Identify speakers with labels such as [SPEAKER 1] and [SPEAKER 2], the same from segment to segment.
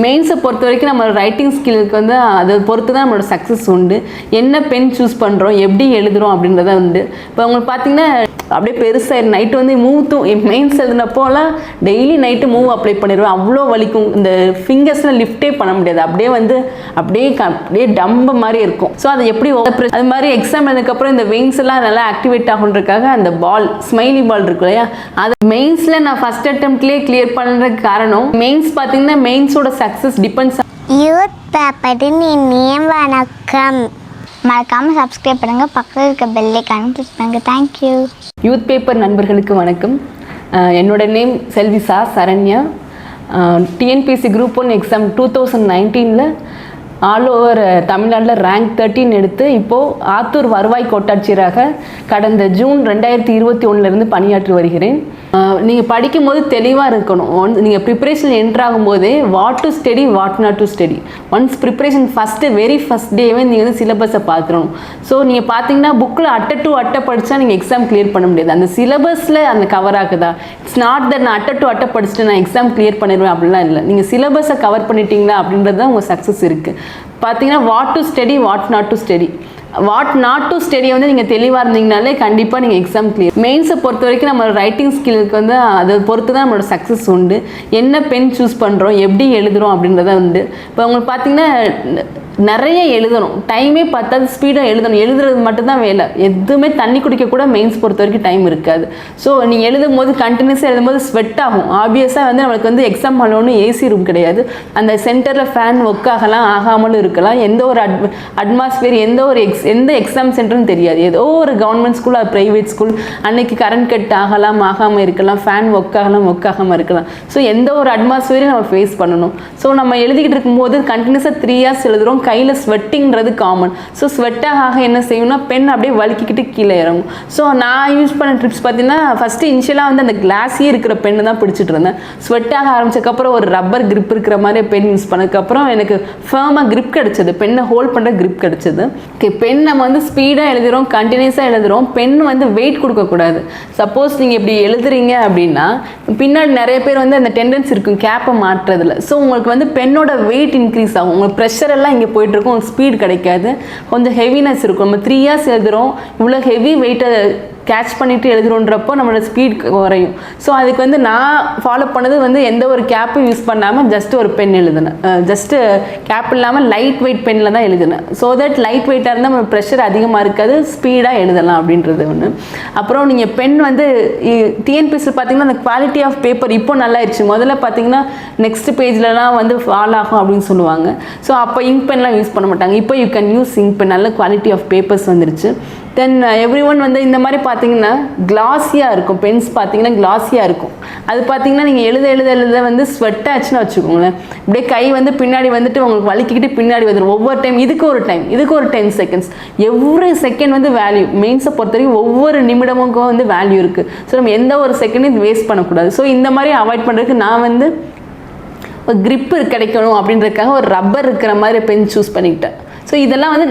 [SPEAKER 1] மெயின்ஸை பொறுத்த வரைக்கும் நம்ம ரைட்டிங் ஸ்கில்லுக்கு வந்து அதை பொறுத்து தான் நம்மளோட சக்ஸஸ் உண்டு. என்ன பென் சூஸ் பண்ணுறோம், எப்படி எழுதுகிறோம் அப்படின்றத உண்டு. இப்போ உங்களுக்கு பார்த்தீங்கன்னா அப்படியே பெருசாக நைட்டு வந்து மெயின்ஸ் எழுதினப்போலாம் டெய்லி நைட்டு மூவ் அப்ளை பண்ணிடுவேன். அவ்வளோ வலிக்கும். இந்த ஃபிங்கர்ஸ்லாம் லிஃப்டே பண்ண முடியாது. அப்படியே டம்ப மாதிரி இருக்கும். ஸோ அதை எப்படி அது மாதிரி எக்ஸாம் எழுதுக்கப்புறம் இந்த வெயின்ஸ் எல்லாம் நல்லா ஆக்டிவேட் ஆகுன்றதுக்காக அந்த ஸ்மைலி பால் இருக்கு இல்லையா, அது மெயின்ஸில் நான் ஃபர்ஸ்ட் அட்டெம்ப்ட்லேயே கிளியர் பண்ணுறதுக்கு காரணம் மெயின்ஸ் பார்த்தீங்கன்னா மெயின்ஸோட சக்ஸஸ் டிபெண்ட்ஸ்.
[SPEAKER 2] யூத் பேப்பரின் இனிய வணக்கம். மறக்காம சப்ஸ்கிரைப் பண்ணுங்க, பக்கத்தில் இருக்க பெல் ஐகானை கிளிக் பண்ணுங்க. தேங்க்யூ.
[SPEAKER 1] யூத் பேப்பர் நண்பர்களுக்கு வணக்கம். என்னோட நேம் செல்விசா Saranya. TNPSC group 1 exam 2019 all over தமிழ்நாட்டில் ரேங்க் 13 எடுத்து இப்போது ஆத்தூர் வருவாய் கோட்டாட்சியராக கடந்த ஜூன் 2021 பணியாற்றி வருகிறேன். நீங்கள் படிக்கும்போது தெளிவாக இருக்கணும். நீங்கள் ப்ரிப்பரேஷன் என்ட்ராகும் போதே what to study what not to study. Once preparation very first டேவே நீங்கள் வந்து சிலபஸை பார்த்துடணும். ஸோ நீங்கள் பார்த்தீங்கன்னா புக்கில் அட்டை படித்தா நீங்கள் எக்ஸாம் கிளியர் பண்ண முடியாது. அந்த சிலபஸில் அந்த கவர் ஆகுதா, இட்ஸ் நாட் தட் நான் அட்டை படிச்சுட்டு நான் எக்ஸாம் கிளியர் பண்ணிடுவேன் அப்படிலாம் இல்லை. நீங்கள் சிலபஸை கவர் பண்ணிட்டீங்களா அப்படின்றது தான் உங்கள் சக்ஸஸ் இருக்குது. பார்த்தீங்கன்னா what to study what not to study. What not to ஸ்டடியை வந்து நீங்கள் தெளிவாக இருந்தீங்கனாலே கண்டிப்பாக நீங்கள் எக்ஸாம் கிளியர். மெயின்ஸை பொறுத்த வரைக்கும் நம்ம ரைட்டிங் ஸ்கில்லுக்கு வந்து அதை பொறுத்து தான் நம்மளோட சக்ஸஸ் உண்டு. என்ன பென் சூஸ் பண்ணுறோம், எப்படி எழுதுகிறோம் அப்படின்றத உண்டு. இப்போ உங்களுக்கு பார்த்தீங்கன்னா நிறைய எழுதணும், டைமே பத்தாது, ஸ்பீடாக எழுதுறது மட்டும்தான் வேலை. எதுவுமே தண்ணி குடிக்க கூட மெயின்ஸ் பொறுத்த வரைக்கும் டைம் இருக்காது. ஸோ நீங்கள் எழுதும்போது கண்டினியூஸாக எழுதும்போது ஸ்வெட் ஆகும். ஆப்வியஸாக வந்து நம்மளுக்கு வந்து எக்ஸாம் ஹால் ஒன்றும் ஏசி ரூம் கிடையாது. அந்த சென்டரில் ஃபேன் ஒர்க் ஆகாமலும் இருக்கலாம். எந்த ஒரு அட்மாஸ்பியர் எந்த எக்ஸாம் சென்டர்னு தெரியாது. ஏதோ ஒரு கவர்மெண்ட் ஸ்கூல் அது ப்ரைவேட் ஸ்கூல், அன்னைக்கு கரண்ட் கட் ஆகாமல் இருக்கலாம், ஃபேன் ஒர்க் ஆகாமல் இருக்கலாம். ஸோ எந்த ஒரு அட்மாஸ்பியரையும் நம்ம ஃபேஸ் பண்ணணும். ஸோ நம்ம எழுதிக்கிட்டு இருக்கும்போது கண்டினியூஸாக 3 hours எழுதுகிறோம். கையில் ஸ்வெட்டிங்கிறது காமன். ஸோ ஸ்வெட்டாக என்ன செய்யணும்னா பென் அப்படியே வலிக்கிக்கிட்டு கீழே இறங்கும். ஸோ நான் யூஸ் பண்ண ட்ரிப்ஸ் பார்த்தீங்கன்னா ஃபஸ்ட்டு இனிஷியலாக வந்து அந்த கிளாஸியே இருக்கிற பெண்ணு தான் பிடிச்சிட்டு இருந்தேன். ஸ்வெட்டாக ஆரம்பிச்சதுக்கப்புறம் ஒரு ரப்பர் கிரிப் இருக்கிற மாதிரி பென் யூஸ் பண்ணதுக்கப்புறம் எனக்கு ஃபேமாக கிரிப் கிடச்சிது, பெண்ணை ஹோல்ட் பண்ணுற கிரிப் கிடச்சிது. ஓகே, பென் நம்ம வந்து ஸ்பீடாக எழுதுகிறோம், கண்டினியூஸாக எழுதுகிறோம். பென் வந்து வெயிட் கொடுக்கக்கூடாது. சப்போஸ் நீங்கள் இப்படி எழுதுறீங்க அப்படின்னா பின்னாடி நிறைய பேர் வந்து அந்த டெண்டன்ஸ் இருக்கும் கேப்பை மாற்றுறதுல. ஸோ உங்களுக்கு வந்து பெண்ணோட வெயிட் இன்க்ரீஸ் ஆகும். உங்களுக்கு ப்ரெஷர் எல்லாம் இங்கே போயிட்டு இருக்கும், ஸ்பீட் கிடைக்காது, கொஞ்சம் ஹெவினஸ் இருக்கும். நம்ம 3 hours எழுதுகிறோம், இவ்வளோ ஹெவி வெயிட்டை கேட்ச் பண்ணிட்டு எழுதுறோன்றப்போ நம்மளோட ஸ்பீட் குறையும். ஸோ அதுக்கு வந்து நான் ஃபாலோ பண்ணது வந்து எந்த ஒரு கேப்பும் யூஸ் பண்ணாமல் ஜஸ்ட் ஒரு பென் எழுதினேன். ஜஸ்ட்டு கேப் இல்லாமல் லைட் வெயிட் பென்னில் தான் எழுதினேன். ஸோ தட் லைட் வெயிட்டாக இருந்தால் நம்ம ப்ரெஷர் அதிகமாக இருக்காது, ஸ்பீடாக எழுதலாம் அப்படின்றது ஒன்று. அப்புறம் நீங்கள் பென் வந்து டிஎன்பிஎஸ்சியில் பார்த்தீங்கன்னா அந்த குவாலிட்டி ஆஃப் பேப்பர் இப்போ நல்லாயிருச்சு. முதல்ல பார்த்தீங்கன்னா நெக்ஸ்ட் பேஜ்லலாம் வந்து ஃபால் ஆகும் அப்படின்னு சொல்லுவாங்க. ஸோ அப்போ இங்க் பென்லாம் யூஸ் பண்ண மாட்டாங்க. இப்போ you can use ink pen. நல்ல குவாலிட்டி ஆஃப் பேப்பர்ஸ் வந்துருச்சு. தென் எவ்ரி ஒன் வந்து இந்த மாதிரி பார்த்தீங்கன்னா கிளாஸியாக இருக்கும். பென்ஸ் பார்த்தீங்கன்னா கிளாஸியாக இருக்கும். அது பார்த்தீங்கன்னா நீங்கள் எழுத வந்து ஸ்வெட் ஆச்சுன்னு வச்சுக்கோங்களேன், இப்படியே கை வந்து பின்னாடி வந்துட்டு உங்களுக்கு வலிக்கிட்டு பின்னாடி வந்துடும். ஒவ்வொரு டைம் இதுக்கு ஒரு 10 seconds. எவ்ரி செகண்ட் வந்து வேல்யூ. மெயின்ஸை பொறுத்த வரைக்கும் ஒவ்வொரு நிமிடமுக்கும் வந்து வேல்யூ இருக்குது. ஸோ நம்ம எந்த ஒரு செகண்டையும் வேஸ்ட் பண்ணக்கூடாது. ஸோ இந்த மாதிரி அவாய்ட் பண்ணுறதுக்கு நான் வந்து ஒரு கிரிப்பு கிடைக்கணும் அப்படின்றதுக்காக ஒரு ரப்பர் இருக்கிற மாதிரி பென் சூஸ் பண்ணிக்கிட்டேன். ஸோ இதெல்லாம் வந்து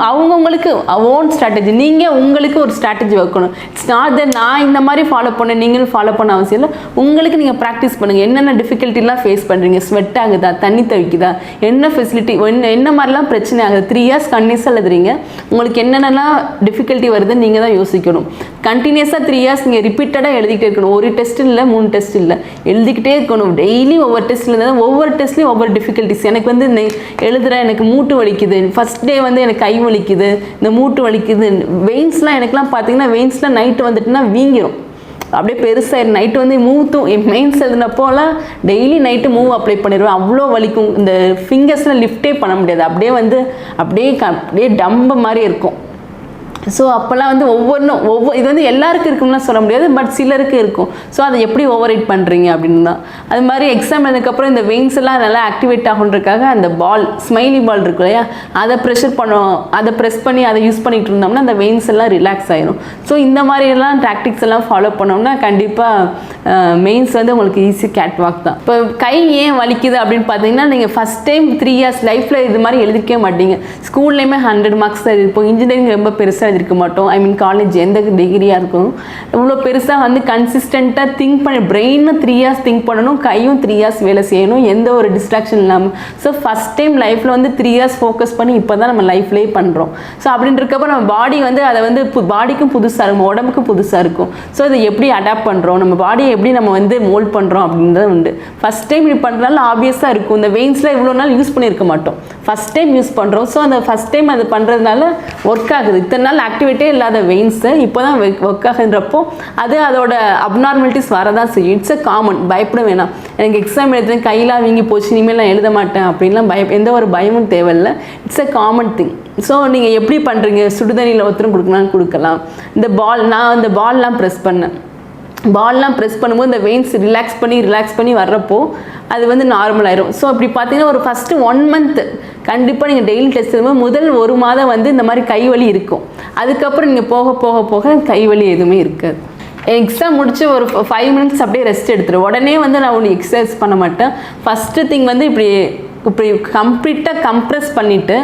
[SPEAKER 1] அவங்கவுங்களுக்கு ஓன் ஸ்ட்ராட்டஜி. நீங்கள் உங்களுக்கு ஒரு ஸ்ட்ராட்டஜி வைக்கணும். இட்ஸ் நாட் தட் நான் இந்த மாதிரி ஃபாலோ பண்ணேன் நீங்களும் ஃபாலோ பண்ண அவசியம் இல்லை. உங்களுக்கு நீங்கள் ப்ராக்டிஸ் பண்ணுங்கள். என்னென்ன டிஃபிகல்ட்டிலாம் ஃபேஸ் பண்ணுறீங்க, ஸ்வெட் ஆகுதா, தண்ணி தவிக்குதா, என்ன ஃபெசிலிட்டி, என்ன மாதிரிலாம் பிரச்சனை ஆகுது. 3 hours கண்டினியூஸாக எழுதுறீங்க, உங்களுக்கு என்னென்னலாம் டிஃபிகல்ட்டி வருதுன்னு நீங்கள் தான் யோசிக்கணும். கண்டினியூஸாக 3 hours நீங்கள் ரிப்பீட்டடாக எழுதிக்கிட்டே இருக்கணும். ஒரு டெஸ்ட் இல்லை, 3 டெஸ்ட் இல்லை, எழுதிக்கிட்டே இருக்கணும். டெய்லி ஒவ்வொரு டெஸ்ட்டில் இருந்தால் ஒவ்வொரு டெஸ்ட்லேயும் ஒவ்வொரு டிஃபிகல்ட்டிஸ். எனக்கு வந்து எழுதுகிறேன், எனக்கு மூட்டு வலிக்குது, ஃபஸ்ட் டே வந்து எனக்கு கை வலிக்குது, இந்த மூட்டு வலிக்குது, வெயின்ஸ்லாம் எனக்குலாம் பார்த்தீங்கன்னா வெயின்ஸ்லாம் நைட்டு வந்துட்டுனா வீங்கிரும், அப்படியே பெருசாக நைட்டு வந்து மெயின்ஸ் எழுதினப்போலாம் டெய்லி நைட்டு மூவ் அப்ளை பண்ணிடுவேன். அவ்வளோ வலிக்கும். இந்த ஃபிங்கர்ஸ்லாம் லிஃப்டே பண்ண முடியாது. அப்படியே டம்ப மாதிரி இருக்கும். ஸோ அப்போல்லாம் வந்து இது வந்து எல்லாருக்கும் இருக்கும்லாம் சொல்ல முடியாது, பட் சிலருக்கு இருக்கும். ஸோ அதை எப்படி ஓவர் ரைட் பண்ணுறீங்க அப்படின்னு தான். அது மாதிரி எக்ஸாம் எழுதுக்கப்புறம் இந்த வெயின்ஸ் எல்லாம் நல்லா ஆக்டிவேட் ஆகுன்றதுக்காக அந்த ஸ்மைலி பால் இருக்கு இல்லையா, அதை ப்ரெஸ் பண்ணி அதை யூஸ் பண்ணிட்டு இருந்தோம்னா அந்த வெயின்ஸ் எல்லாம் ரிலாக்ஸ் ஆயிரும். ஸோ இந்த மாதிரியெல்லாம் டாக்டிக்ஸ் எல்லாம் ஃபாலோ பண்ணோம்னா கண்டிப்பாக மெயின்ஸ் வந்து உங்களுக்கு ஈஸி கேட் வாக் தான். இப்போ கை ஏன் வலிக்குது அப்படின்னு பார்த்தீங்கன்னா நீங்கள் ஃபஸ்ட் டைம் 3 years லைஃப்பில் இது மாதிரி எழுதிக்கவே மாட்டீங்க. ஸ்கூல்லையுமே 100 marks தான் எழுதிருப்போம், இன்ஜினியரிங் ரொம்ப பெருசாக எழுதிருக்க மாட்டோம். ஐ மீன் காலேஜ் எந்த டிகிரியாக இருக்கும், இவ்வளோ பெருசாக வந்து கன்சிஸ்டண்ட்டாக திங்க் பண்ணி பிரெயினும் 3 இயர்ஸ் திங்க் பண்ணணும், கையும் 3 இயர்ஸ் வேலை செய்யணும், எந்த ஒரு டிஸ்ட்ராக்ஷன் இல்லாமல். ஸோ ஃபஸ்ட் டைம் லைஃப்பில் வந்து 3 இயர்ஸ் ஃபோக்கஸ் பண்ணி இப்போ தான் நம்ம லைஃப்லேயே பண்ணுறோம். ஸோ அப்படின்றக்கப்ப நம்ம பாடி வந்து அதை வந்து பாடிக்கும் புதுசாக இருக்கும், உடம்புக்கும் புதுசாக இருக்கும். ஸோ அதை எப்படி அடாப்ட் பண்ணுறோம், நம்ம பாடியை எப்படி நம்ம வந்து மோல்ட் பண்ணுறோம் அப்படின்றது உண்டு. ஃபஸ்ட் டைம் இப்படி பண்ணுறதுனால ஆப்வியஸாக இருக்கும். இந்த வெயின்ஸில் இவ்வளோ நாள் யூஸ் பண்ணியிருக்க மாட்டோம், ஃபஸ்ட் டைம் யூஸ் பண்ணுறோம். ஸோ அந்த ஃபஸ்ட் டைம் அது பண்ணுறதுனால ஒர்க் ஆகுது. இத்தனை நாள் ஆக்டிவிட்டே இல்லாத வெயின்ஸு இப்போ தான் ஒர்க் ஆகுன்றப்போ அது அதோட அப்நார்மலிட்டிஸ் வரதான் செய்யும். It's a common. பயப்பட வேணாம், எனக்கு எக்ஸாம் எழுதுறேன் கையெல்லாம் வீங்கி போச்சு இனிமேல் நான் எழுத மாட்டேன் அப்படின்லாம் எந்த ஒரு பயமும் தேவையில்லை. It's a common thing. So நீங்கள் எப்படி பண்ணுறீங்க, சுடுதண்ணியில் ஒருத்தரும் கொடுக்கலாம்னு கொடுக்கலாம். இந்த நான் இந்த பால்லாம் ப்ரெஸ் பண்ணேன், பால்லாம் ப்ரெஸ் பண்ணும்போது இந்த வெயின்ஸ் ரிலாக்ஸ் பண்ணி வர்றப்போ அது வந்து நார்மல் ஆயிரும். ஸோ அப்படி பார்த்தீங்கன்னா ஒரு ஃபஸ்ட்டு 1 மந்த் கண்டிப்பாக நீங்கள் டெய்லி டெஸ்ட் எடுக்கும்போது முதல் 1 மாதம் வந்து இந்த மாதிரி கைவலி இருக்கும். அதுக்கப்புறம் நீங்கள் போக கைவலி எதுவுமே இருக்காது. எக்ஸாம் முடிச்சு ஒரு 5 மினிட்ஸ் அப்படியே ரெஸ்ட் எடுத்துரு. உடனே வந்து நான் ஒன்று எக்ஸசைஸ் பண்ண மாட்டேன். ஃபஸ்ட்டு திங் வந்து இப்படி கம்ப்ளீட்டாக கம்ப்ரெஸ் பண்ணிவிட்டு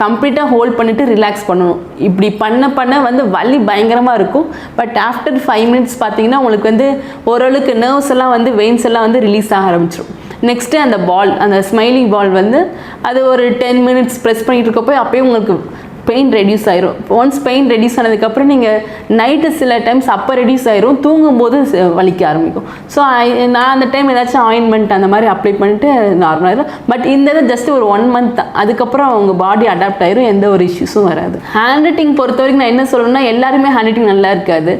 [SPEAKER 1] கம்ப்ளீட்டாக ஹோல்ட் பண்ணிவிட்டு ரிலாக்ஸ் பண்ணணும். இப்படி பண்ண வந்து வலி பயங்கரமாக இருக்கும். பட் ஆஃப்டர் 5 மினிட்ஸ் பார்த்தீங்கன்னா உங்களுக்கு வந்து ஓரளவுக்கு நர்வ்ஸ் எல்லாம் வந்து வெயின்ஸ் எல்லாம் வந்து ரிலீஸ் ஆக ஆரம்பிச்சிடும். நெக்ஸ்ட்டு அந்த பால், அந்த ஸ்மைலிங் பால் வந்து அது ஒரு 10 மினிட்ஸ் ப்ரெஸ் பண்ணிகிட்டு இருக்கப்போ அப்போயும் உங்களுக்கு பெயின் ரெடியூஸ் ஆயிரும். ஒன்ஸ் பெயின் ரெடியூஸ் ஆனதுக்கப்புறம் நீங்கள் நைட்டு சில டைம்ஸ் அப்போ ரெடியூஸ் ஆயிரும், தூங்கும்போது வலிக்க ஆரம்பிக்கும். ஸோ நான் அந்த டைம் ஏதாச்சும் ஆயின்மெண்ட் அந்த மாதிரி அப்ளை பண்ணிட்டு நார்மல் ஆயிரும். பட் இந்த இது ஜஸ்ட் ஒரு 1 மந்த் தான், அதுக்கப்புறம் உங்கள் பாடி அடாப்ட் ஆயிரும், எந்த ஒரு இஷ்யூஸும் வராது. ஹேண்ட் ரைட்டிங் பொறுத்த வரைக்கும் நான் என்ன சொல்லணும்னா, எல்லாருமே ஹேண்ட் ரைட்டிங் நல்லா இருக்காது.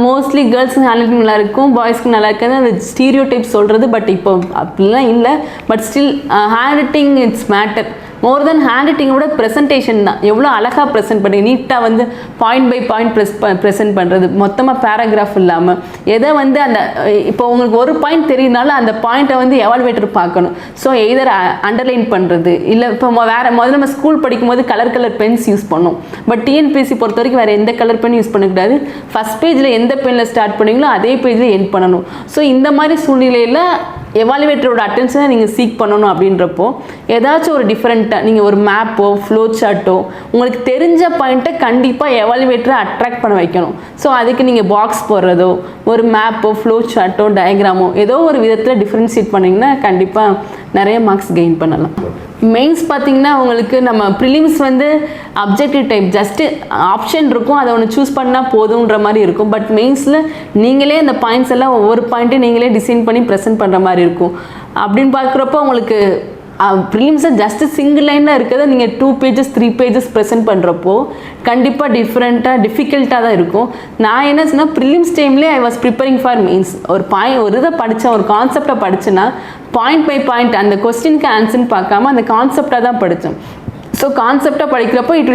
[SPEAKER 1] மோஸ்ட்லி கேர்ள்ஸுக்கு ஹேண்ட் ரைட்டிங் நல்லா இருக்கும், பாய்ஸ்க்கு நல்லா இருக்காது. அது ஸ்டீரியோ டைப் சொல்கிறது. பட் இப்போ அப்படிலாம் இல்லை. But still handwriting it's matter. More than ஹேண்ட் ரைட்டிங்கோட ப்ரெசன்டேஷன் தான். எவ்வளோ அழகாக ப்ரெசென்ட் பண்ணி நீட்டாக வந்து பாயிண்ட் பை பாயிண்ட் ப்ரெசென்ட் பண்ணுறது, மொத்தமாக பேராகிராஃப் இல்லாமல் எதை வந்து அந்த இப்போ உங்களுக்கு ஒரு பாயிண்ட் தெரியுதுனால அந்த பாயிண்ட்டை வந்து எவால்வேட்டர் பார்க்கணும். ஸோ எதர் அண்டர்லைன் பண்ணுறது இல்லை. இப்போ முதல்ல நம்ம ஸ்கூல் படிக்கும்போது கலர் பென்ஸ் யூஸ் பண்ணோம். பட் டிஎன்பிஎஸ்சி பொறுத்த வரைக்கும் வேறு எந்த கலர் பென் யூஸ் பண்ணக்கூடாது. ஃபஸ்ட் பேஜில் எந்த பெனில் ஸ்டார்ட் பண்ணீங்களோ அதே பேஜில் எண்ட் பண்ணணும். ஸோ இந்த மாதிரி சூழ்நிலையில் எவாலுவேட்டரோட அட்டென்ஷனை நீங்கள் சீக் பண்ணணும். அப்படின்றப்போ ஏதாச்சும் ஒரு டிஃப்ரெண்ட்டாக நீங்கள் ஒரு மேப்போ ஃப்ளோ சார்ட்டோ உங்களுக்கு தெரிஞ்ச பாயிண்ட்டை கண்டிப்பாக எவாலுவேட்டரை அட்ராக்ட் பண்ண வைக்கணும். ஸோ அதுக்கு நீங்கள் பாக்ஸ் போடுறதோ ஒரு மேப்போ ஃப்ளோ சார்ட்டோ டயக்ராமோ ஏதோ ஒரு விதத்தில் டிஃப்ரென்ஷியேட் பண்ணிங்கன்னா கண்டிப்பாக நிறைய மார்க்ஸ் கெயின் பண்ணலாம். மெயின்ஸ் பார்த்திங்கன்னா உங்களுக்கு நம்ம ப்ரிலிம்ஸ் வந்து அப்ஜெக்டிவ் டைப் ஜஸ்ட்டு ஆப்ஷன் இருக்கும், அதை ஒன்று சூஸ் பண்ணால் போதுன்ற மாதிரி இருக்கும். பட் மெயின்ஸில் நீங்களே அந்த பாயிண்ட்ஸ் எல்லாம் ஒவ்வொரு பாயிண்ட்டையும் நீங்களே டிசைன் பண்ணி ப்ரெசென்ட் பண்ணுற மாதிரி இருக்கும். அப்படின்னு பார்க்குறப்போ உங்களுக்கு ப்ரிலிம்ஸை ஜஸ்ட்டு சிங்கிள் லைனில் இருக்கிறத நீங்கள் 2 பேஜஸ் 3 பேஜஸ் ப்ரெசென்ட் பண்ணுறப்போ கண்டிப்பாக டிஃபிகல்ட்டாக தான் இருக்கும். நான் என்ன சொன்னால் ப்ரிலிம்ஸ் டைம்லேயே I was preparing for mains. ஒரு இதை படித்தேன், ஒரு கான்செப்டை படித்தேன்னா பாயிண்ட் பை பாயிண்ட் அந்த கொஸ்டினுக்கு ஆன்சர்னு பார்க்காம அந்த கான்செப்டாக தான் படித்தேன். ஸோ கான்செப்டாக படிக்கிறப்போ it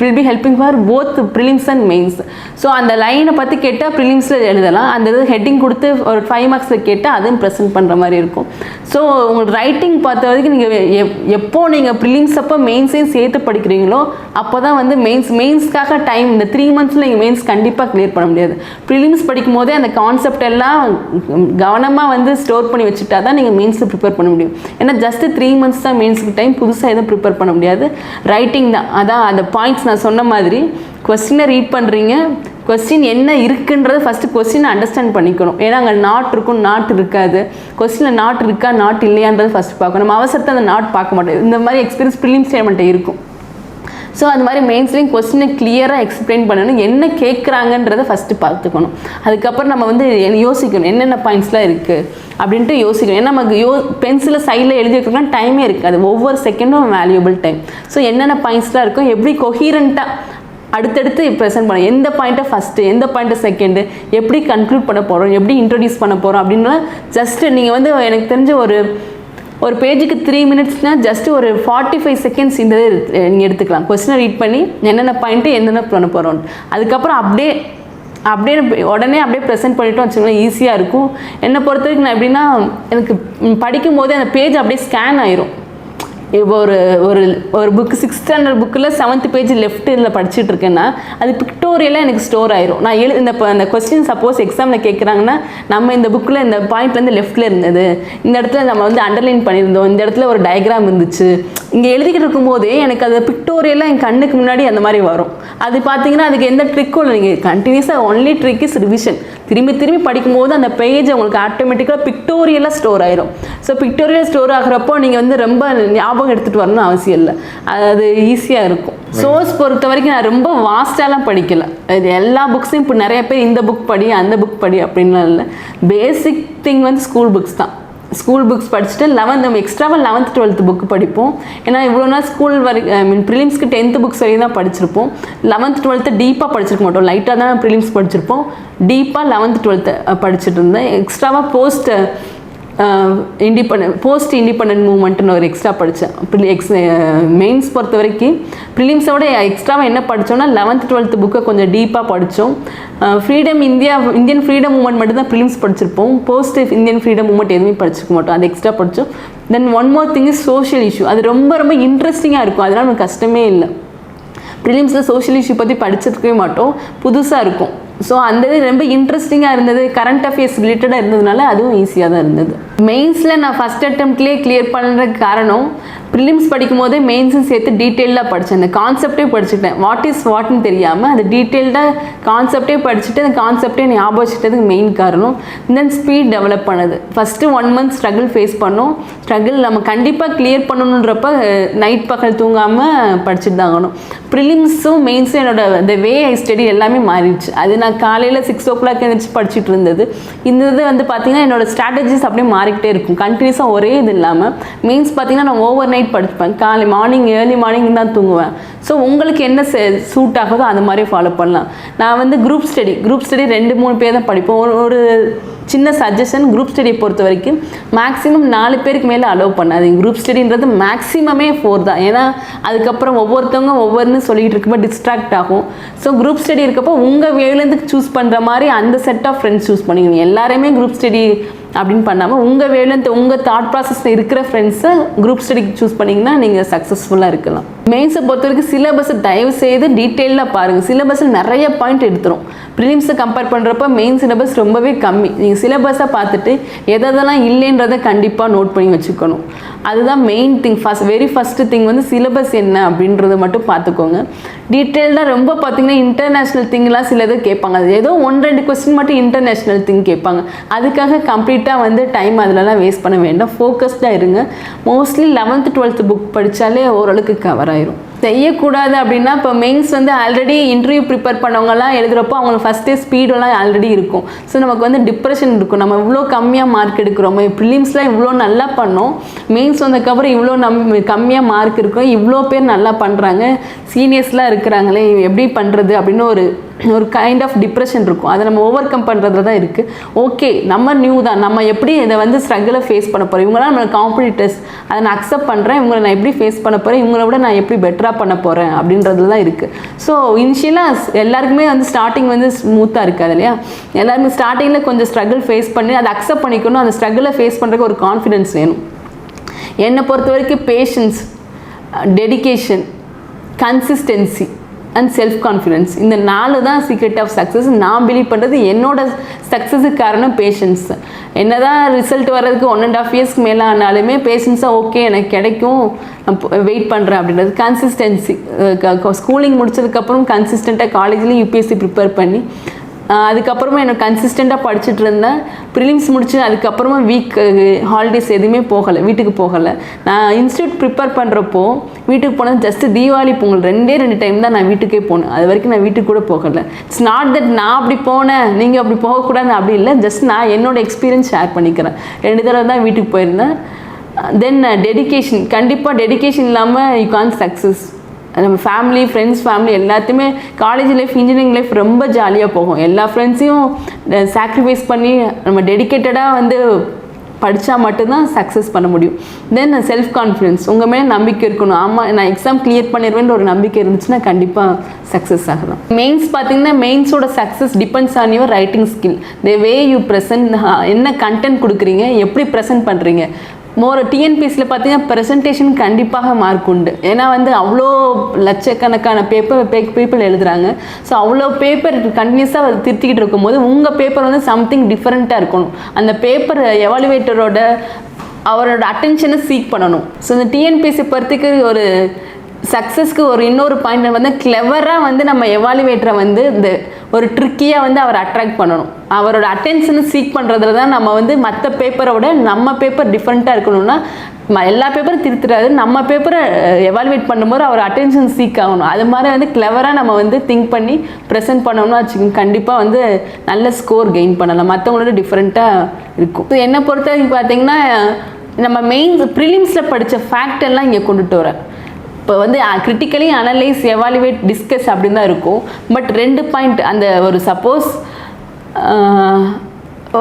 [SPEAKER 1] will be helping for both prelims and mains. So அந்த லைனை பற்றி கேட்டால் ப்ரிலிம்ஸில் எழுதலாம், அந்த இது ஹெட்டிங் கொடுத்து ஒரு 5 மார்க்ஸில் கேட்டால் அதுவும் ப்ரெசென்ட் பண்ணுற மாதிரி இருக்கும். ஸோ உங்களுக்கு ரைட்டிங் பார்த்த வரைக்கும் நீங்கள் எப்போ நீங்கள் ப்ரிலிம்ஸ் அப்போ மெயின்ஸையும் சேர்த்து படிக்கிறீங்களோ அப்போ தான் வந்து மெயின்ஸ்க்காக டைம் இந்த 3 மந்த்ஸில் நீங்கள் மெயின்ஸ் கண்டிப்பாக கிளியர் பண்ண முடியாது. ப்ரிலிம்ஸ் படிக்கும் போதே அந்த கான்செப்ட் எல்லாம் கவனமாக வந்து ஸ்டோர் பண்ணி வச்சுட்டா தான் நீங்கள் மெயின்ஸில் ப்ரிப்பேர் பண்ண முடியும். ஏன்னா ஜஸ்ட்டு 3 மந்த்ஸ் தான் மெயின்ஸுக்கு டைம், புதுசாக எதுவும் ப்ரிப்பேர் பண்ண முடியாது. ரைட்டிங் தான். அதான் அந்த பாயிண்ட்ஸ் நான் சொன்ன மாதிரி கொஸ்டினை ரீட் பண்ணுறீங்க, கொஸ்டின் என்ன இருக்குன்றது ஃபஸ்ட்டு கொஸ்டினை அண்டர்ஸ்டாண்ட் பண்ணிக்கணும். ஏன்னா அங்கே நாட் இருக்கும், நாட் இருக்காது. கொஸ்டினில் நாட் இருக்கா நாட் இல்லையான்றது ஃபஸ்ட்டு பார்க்கணும். நம்ம அவசரத்தை அந்த நாட் பார்க்க மாட்டோம். இந்த மாதிரி எக்ஸ்பீரியன்ஸ் ப்ரிலிம்ஸ் ஸ்டேட்மெண்ட்டை இருக்கும். ஸோ அது மாதிரி மெயின்ஸ்லேயும் கொஸ்டினை கிளியராக எக்ஸ்பிளைன் பண்ணணும், என்ன கேட்குறாங்கன்றதை ஃபஸ்ட்டு பார்த்துக்கணும். அதுக்கப்புறம் நம்ம வந்து யோசிக்கணும் என்னென்ன பாயிண்ட்ஸ்லாம் இருக்குது அப்படின்ட்டு யோசிக்கணும். ஏன்னா நமக்கு பென்சிலில் சைடில் எழுதி வைக்கிறதுலாம் டைமே இருக்காது, ஒவ்வொரு செகண்டும் வேல்யூபிள் டைம். ஸோ என்னென்ன பாயிண்ட்ஸ்லாம் இருக்கும், எப்படி கொஹீரண்ட்டாக அடுத்தடுத்து ப்ரெசென்ட் பண்ண, எந்த பாயிண்ட்டை ஃபஸ்ட்டு எந்த பாயிண்ட்டை செகண்டு, எப்படி கன்க்ளூட் பண்ண போகிறோம், எப்படி இன்ட்ரடியூஸ் பண்ண போகிறோம் அப்படின்னா ஜஸ்ட்டு நீங்கள் வந்து எனக்கு தெரிஞ்ச ஒரு பேஜுக்கு 3 மினிட்ஸ்னால் ஜஸ்ட்டு ஒரு 45 செகண்ட்ஸ் இந்த நீங்கள் எடுத்துக்கலாம். கொஸ்டினை ரீட் பண்ணி என்னென்ன பாயிண்ட்டு என்னென்ன பண்ண போகிறோம், அதுக்கப்புறம் உடனே ப்ரெசென்ட் பண்ணிட்டோம் வச்சுக்கோங்களேன், ஈஸியாக இருக்கும். என்னை பொறுத்த வரைக்கும் நான் எப்படின்னா எனக்கு படிக்கும் போதே அந்த பேஜ் அப்படியே ஸ்கேன் ஆயிரும். இப்போ ஒரு ஒரு புக்கு 6th ஸ்டாண்டர்ட் புக்கில் 7th பேஜ் லெஃப்ட்டில் படிச்சுட்டு இருக்கேன்னா அது பிக்டோரியலாக எனக்கு ஸ்டோர் ஆயிரும். நான் இந்த கொஸ்டின் சப்போஸ் எக்ஸாமில் கேட்குறாங்கன்னா நம்ம இந்த புக்கில் இந்த பாயிண்ட்லேருந்து லெஃப்ட்டில் இருந்தது, இந்த இடத்துல நம்ம வந்து அண்டர்லைன் பண்ணியிருந்தோம், இந்த இடத்துல ஒரு டயக்ராம் இருந்துச்சு, இங்கே எழுதிக்கிட்டு இருக்கும்போதே எனக்கு அது பிக்டோரியலாக என் கண்ணுக்கு முன்னாடி அந்த மாதிரி வரும். அது பார்த்தீங்கன்னா அதுக்கு எந்த ட்ரிக்கும் இல்லை. நீங்கள் கண்டினியூஸாக ஒன்லி ட்ரிக் இஸ் ரிவிஷன். திரும்பி திரும்பி படிக்கும்போது அந்த பேஜ் உங்களுக்கு ஆட்டோமேட்டிக்காக பிக்டோரியலாக ஸ்டோர் ஆயிரும். ஸோ பிக்டோரியல் ஸ்டோர் ஆகிறப்போ நீங்கள் வந்து ரொம்ப ஞாபகம் எடுத்துகிட்டு வரணும்னு அவசியம் இல்லை, அது ஈஸியாக இருக்கும். சோர்ஸ் பொறுத்த வரைக்கும் நான் ரொம்ப வாஸ்டாலாம் படிக்கலை. இது எல்லா புக்ஸையும் இப்போ நிறைய பேர் இந்த புக் படி அந்த புக் படி அப்படின்லாம் இல்லை. பேசிக் திங் வந்து ஸ்கூல் புக்ஸ் தான். ஸ்கூல் புக்ஸ் படிச்சுட்டு நம்ம எக்ஸ்ட்ராவாக 11th 12th புக்கு படிப்போம். ஏன்னா இவ்வளோ நாள் ஸ்கூல் வரைக்கும் ப்ரிலிம்ஸ்க்கு 10th புக்ஸ் வரைக்கும் தான் படிச்சிருப்போம். 11th 12th டீப்பாக படிச்சிருக்க மாட்டோம். லைட்டாக தான் ப்ரிலிம்ஸ் படிச்சிருப்போம். டீப்பாக 11th 12th படிச்சுட்டு இருந்தேன். எக்ஸ்ட்ராவாக போஸ்ட் இண்டிபெண்டன்ட் மூவ்மெண்ட்னு ஒரு எக்ஸ்ட்ரா படித்தேன். மெயின்ஸ் பொறுத்த வரைக்கும் ப்ரிலிம்ஸோட எக்ஸ்ட்ராவாக என்ன படித்தோன்னா 11th 12th புக்கை கொஞ்சம் டீப்பாக படித்தோம். இந்தியன் ஃப்ரீடம் மூவ்மெண்ட் மட்டும் தான் ப்ரிலிம்ஸ் படிச்சிருப்போம். போஸ்ட் இந்தியன் ஃப்ரீடம் மூவ்மெண்ட் எதுவுமே படிச்சிருக்க மாட்டோம். அது எக்ஸ்ட்ரா படித்தோம். Then one more thing is social issue. அது ரொம்ப ரொம்ப இன்ட்ரெஸ்டிங்காக இருக்கும். அதனால் நமக்கு கஷ்டமே இல்லை. ப்ரிலிம்ஸில் சோஷியல் இஷ்யூ பற்றி படிச்சிருக்கவே மாட்டோம், புதுசாக இருக்கும். ஸோ அந்த இது ரொம்ப இன்ட்ரெஸ்டிங்காக இருந்தது. கரண்ட் அஃபேர்ஸ் ரிலேட்டடாக இருந்ததுனால அதுவும் ஈஸியாக தான் இருந்தது. மெயின்ஸில் நான் ஃபஸ்ட் அட்டெம்ப்ட்லேயே கிளியர் பண்ணுறதுக்கு காரணம் ப்ரிலிம்ஸ் படிக்கும் போதே மெயின்ஸும் சேர்த்து டீட்டெயிலாக படித்தேன். அந்த கான்செப்டே படிச்சுட்டேன். வாட்னு தெரியாமல் அது டீட்டெயில்டாக கான்செப்டே படிச்சுட்டு அந்த கான்செப்டே ஞாபகம் வச்சுட்டதுக்கு மெயின் காரணம். தென் ஸ்பீட் டெவலப் பண்ணது. ஃபஸ்ட்டு 1 month ஸ்ட்ரகிள் ஃபேஸ் பண்ணோம். ஸ்ட்ரகிள் நம்ம கண்டிப்பாக கிளியர் பண்ணணுன்றப்ப நைட் பகல் தூங்காமல் படிச்சுட்டு தான் ஆகணும். ப்ரிலிம்ஸும் மெயின்ஸும் என்னோட இந்த வே ஐ ஸ்டடி எல்லாமே மாறிடுச்சு. அது நான் காலையில் 6 o'clock எழுந்திரிச்சு படிச்சுட்டு இருந்தது. இந்த இது வந்து பார்த்திங்கன்னா என்னோடய ஸ்ட்ராட்டஜிஸ் அப்படியே மாறிக்கிட்டே இருக்கும். கண்டினியூஸாக ஒரே இது இல்லாமல் மெயின்ஸ் பார்த்திங்கன்னா நான் ஓவர் நைட் படிப்பேன். ஏர்லி மார்னிங் தான் தூங்குவேன். ஸோ உங்களுக்கு என்ன சூட் ஆகுதோ அந்த மாதிரி ஃபாலோ பண்ணலாம். நான் வந்து குரூப் ஸ்டடி 2-3 பேர் தான் படிப்போம். ஒரு சின்ன சஜஷன், குரூப் ஸ்டடியை பொறுத்த வரைக்கும் மேக்ஸிமம் 4 பேருக்கு மேலே அலோவ் பண்ணாதீங்க. குரூப் ஸ்டடின்றது மேக்ஸிமமே 4 தான். ஏன்னா அதுக்கப்புறம் ஒவ்வொருத்தவங்க ஒவ்வொன்று சொல்லிகிட்டு இருக்கப்போ டிஸ்ட்ராக்ட் ஆகும். ஸோ குரூப் ஸ்டடி இருக்கப்போ உங்கள் வேலேருந்து சூஸ் பண்ணுற மாதிரி அந்த செட் ஆஃப் ஃப்ரெண்ட்ஸ் சூஸ் பண்ணிக்கணும். எல்லாருமே குரூப் ஸ்டடி அப்படின்னு பண்ணாமல் உங்கள் வேலேருந்து உங்கள் தாட் ப்ராசஸில் இருக்கிற ஃப்ரெண்ட்ஸை குரூப் ஸ்டடிக்கு சூஸ் பண்ணிங்கன்னா நீங்கள் சக்ஸஸ்ஃபுல்லாக இருக்கலாம். மெயின்ஸை பொறுத்த வரைக்கும் சிலபஸை தயவு செய்து டீட்டெயிலாக பாருங்கள். சிலபஸில் நிறைய பாயிண்ட் எடுத்துரும். ப்ரிலிம்ஸை கம்பேர் பண்ணுறப்ப மெயின் சிலபஸ் ரொம்பவே கம்மி. நீங்கள் சிலபஸை பார்த்துட்டு எதெல்லாம் இல்லைன்றதை கண்டிப்பாக நோட் பண்ணி வச்சுக்கணும். அதுதான் main thing. Very first thing வந்து சிலபஸ் என்ன அப்படின்றத மட்டும் பார்த்துக்கோங்க. டீட்டெயில்டாக ரொம்ப பார்த்தீங்கன்னா இன்டர்நேஷ்னல் திங்லாம் சிலது கேட்பாங்க. அது ஏதோ 1-2 கொஸ்டின் மட்டும் இன்டர்நேஷ்னல் திங் கேட்பாங்க. அதுக்காக கம்ப்ளீட்டாக வந்து டைம் அதிலலாம் வேஸ்ட் பண்ண வேண்டாம். ஃபோக்கஸ்டாக இருங்க. மோஸ்ட்லி 11th 12th புக் படித்தாலே ஓரளவுக்கு கவர் ஆயிரும். செய்யக்கூடாது அப்படின்னா இப்போ மெயின்ஸ் வந்து ஆல்ரெடி இன்டர்வியூ ப்ரிப்பேர் பண்ணவங்கலாம் எழுதுகிறப்போ அவங்களுக்கு ஃபஸ்ட்டே ஸ்பீடெல்லாம் ஆல்ரெடி இருக்கும். ஸோ நமக்கு வந்து டிப்ரெஷன் இருக்கும். நம்ம இவ்வளோ கம்மியாக மார்க் எடுக்கிறோம், ப்ரிலிம்ஸ்லாம் இவ்வளோ நல்லா பண்ணோம், மெயின்ஸ் வந்ததுக்கப்புறம் இவ்வளோ கம்மியாக மார்க் இருக்கும், இவ்வளோ பேர் நல்லா பண்ணுறாங்க, சீனியர்ஸ்லாம் இருக்கிறாங்களே எப்படி பண்ணுறது அப்படின்னு ஒரு கைண்ட் ஆஃப் டிப்ரெஷன் இருக்கும். அதை நம்ம ஓவர் கம் பண்ணுறதுல தான் இருக்குது. ஓகே, நம்ம நியூ தான், நம்ம எப்படி இதை வந்து ஸ்ட்ரகிளை ஃபேஸ் பண்ண போகிறோம், இவங்களாம் நம்மளை காம்படிட்டர்ஸ், அதை நான் அக்செப்ட் பண்ணுறேன், இவங்களை நான் எப்படி ஃபேஸ் பண்ண போகிறேன், இவங்கள விட நான் எப்படி பெட்டராக பண்ண போகிறேன் அப்படின்றதுல தான் இருக்குது. ஸோ இனிஷியலாக எல்லாருக்குமே வந்து ஸ்டார்டிங் வந்து ஸ்மூத்தாக இருக்காது இல்லையா. எல்லாருமே ஸ்டார்டிங்கில் கொஞ்சம் ஸ்ட்ரகிள் ஃபேஸ் பண்ணி அதை அக்செப்ட் பண்ணிக்கணும். அந்த ஸ்ட்ரகிளை ஃபேஸ் பண்ணுறதுக்கு ஒரு கான்ஃபிடென்ஸ் வேணும். என்னை பொறுத்த வரைக்கும் patience, dedication, consistency and self confidence, இந்த 4 தான் சீக்ரெட் ஆஃப் சக்ஸஸ். நான் பிலீவ் பண்ணுறது. என்னோட சக்ஸஸுக்கு காரணம் பேஷன்ஸ். என்ன தான் ரிசல்ட் வர்றதுக்கு 1.5 இயர்ஸ்க்கு மேலே ஆனாலுமே பேஷன்ஸாக ஓகே எனக்கு கிடைக்கும், நான் வெயிட் பண்ணுறேன் அப்படின்றது. கன்சிஸ்டன்சி, ஸ்கூலிங் முடிச்சதுக்கப்புறம் கன்சிஸ்டண்ட்டாக காலேஜ்லேயும் யூபிஎஸ்சி ப்ரிப்பேர் பண்ணி அதுக்கப்புறமா எனக்கு கன்சிஸ்டண்ட்டாக படிச்சுட்டு இருந்தேன். ப்ரிலிம்ஸ் முடிச்சு அதுக்கப்புறமா ஹாலிடேஸ் எதுவுமே போகலை, வீட்டுக்கு போகலை. நான் இன்ஸ்டியூட் ப்ரிப்பேர் பண்ணுறப்போ வீட்டுக்கு போனது ஜஸ்ட்டு தீபாவளி பொங்கல் 2 டைம் தான் நான் வீட்டுக்கே போனேன். அது வரைக்கும் நான் வீட்டுக்கு கூட போகலை. இட்ஸ் நாட் தட் நான் அப்படி போனேன் நீங்கள் அப்படி போகக்கூடாது அப்படி இல்லை. ஜஸ்ட் நான் என்னோடய எக்ஸ்பீரியன்ஸ் ஷேர் பண்ணிக்கிறேன். 2 தடவை தான் வீட்டுக்கு போயிருந்தேன். தென் டெடிகேஷன், கண்டிப்பாக டெடிகேஷன் இல்லாமல் யூ கான்ட் சக்ஸஸ். நம்ம ஃபேமிலி, ஃப்ரெண்ட்ஸ், ஃபேமிலி எல்லாத்தையுமே காலேஜ் லைஃப், இன்ஜினியரிங் லைஃப் ரொம்ப ஜாலியாக போகும். எல்லா ஃப்ரெண்ட்ஸையும் சாக்ரிஃபைஸ் பண்ணி நம்ம டெடிக்கேட்டடாக வந்து படித்தா மட்டும்தான் சக்ஸஸ் பண்ண முடியும். தென் செல்ஃப் கான்ஃபிடென்ஸ், உங்கள் மேலே நம்பிக்கை இருக்கணும். ஆமாம் நான் எக்ஸாம் கிளியர் பண்ணிடுவேன்ற ஒரு நம்பிக்கை இருந்துச்சுன்னா கண்டிப்பாக சக்ஸஸ் ஆகலாம். மெயின்ஸ் பார்த்தீங்கன்னா மெயின்ஸோட success depends on your writing skill, the way you present, என்ன கண்டென்ட் கொடுக்குறீங்க, எப்படி ப்ரெசென்ட் பண்ணுறீங்க. டிஎன்பிஎஸ்சியில் பார்த்தீங்கன்னா ப்ரெசன்டேஷன் கண்டிப்பாக மார்க் உண்டு. ஏன்னா வந்து அவ்வளோ லட்சக்கணக்கான பீப்புள் எழுதுகிறாங்க. ஸோ அவ்வளோ பேப்பர் கண்டினியூஸாக திருத்திக்கிட்டு இருக்கும்போது உங்கள் பேப்பர் வந்து சம்திங் டிஃப்ரெண்ட்டாக இருக்கணும். அந்த பேப்பர் எவாலுவேட்டரோட அவரோட அட்டென்ஷனை சீக் பண்ணணும். ஸோ இந்த டிஎன்பிஎஸ்சி பொறுத்துக்கு ஒரு சக்ஸஸ்க்கு ஒரு இன்னொரு பாயிண்ட் வந்து கிளவராக வந்து நம்ம எவாலுவேட்டரை வந்து இந்த ஒரு ட்ரிக்கியாக வந்து அவரை அட்ராக்ட் பண்ணணும். அவரோட அட்டென்ஷனை சீக் பண்ணுறதுல தான் நம்ம வந்து மற்ற பேப்பரோட நம்ம பேப்பர் டிஃப்ரெண்ட்டாக இருக்கணும்னா எல்லா பேப்பரும் திருத்துறாரு, நம்ம பேப்பரை எவாலுவேட் பண்ணும்போது அவர் அட்டென்ஷன் சீக் ஆகணும். அது மாதிரி வந்து கிளவராக நம்ம வந்து திங்க் பண்ணி ப்ரெசென்ட் பண்ணோம்னா வச்சுக்கோங்க, கண்டிப்பாக வந்து நல்ல ஸ்கோர் கெயின் பண்ணலாம், மற்றவங்களோட டிஃப்ரெண்ட்டாக இருக்கும். ஸோ என்னை பொறுத்த வரைக்கும் பார்த்தீங்கன்னா நம்ம மெயின்ஸ் ப்ரிலிம்ஸில் படித்த ஃபேக்ட் எல்லாம் இங்கே கொண்டுட்டு வரேன். இப்போ வந்து கிரிட்டிக்கலி அனலைஸ் எவாலுவேட் டிஸ்கஸ் அப்படின்னு தான் இருக்கும். பட் 2 பாயிண்ட் அந்த ஒரு சப்போஸ்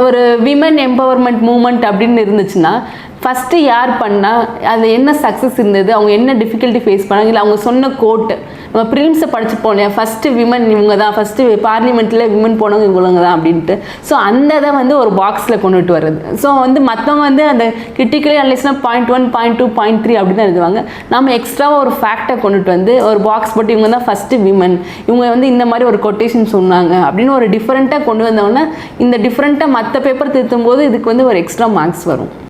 [SPEAKER 1] ஒரு விமன் எம்பவர்மெண்ட் மூமெண்ட் அப்படின்னு இருந்துச்சுன்னா ஃபஸ்ட்டு யார் பண்ணால் அது என்ன சக்ஸஸ் இருந்தது, அவங்க என்ன டிஃபிகல்ட்டி ஃபேஸ் பண்ணாங்க, இல்லை அவங்க சொன்ன கோட்டு நம்ம ப்ரிலிம்ஸை படிச்சுப்போம் இல்லையா, ஃபஸ்ட்டு விமன் இவங்க தான், ஃபஸ்ட்டு பார்லிமெண்ட்டில் விமன் போனவங்க இவங்க தான் அப்படின்ட்டு. ஸோ அந்த இதை வந்து ஒரு பாக்ஸில் கொண்டுட்டு வர்றது. ஸோ வந்து மற்றவங்க வந்து அந்த கிரிட்டிக்கலி அனலைஸ்னால் 0.1 0.2 0.3 அப்படி தான் எழுதுவாங்க. நம்ம எக்ஸ்ட்ராவாக ஒரு ஃபேக்டை கொண்டுட்டு வந்து ஒரு பாக்ஸ் போட்டு இவங்க தான் ஃபஸ்ட்டு விமன், இவங்க வந்து இந்த மாதிரி ஒரு கொட்டேஷன் சொன்னாங்க அப்படின்னு ஒரு டிஃப்ரெண்ட்டாக கொண்டு வந்தோன்னா இந்த டிஃப்ரெண்ட்டாக மற்ற பேப்பர் திருத்தும் போது இதுக்கு வந்து ஒரு எக்ஸ்ட்ரா மார்க்ஸ் வரும்.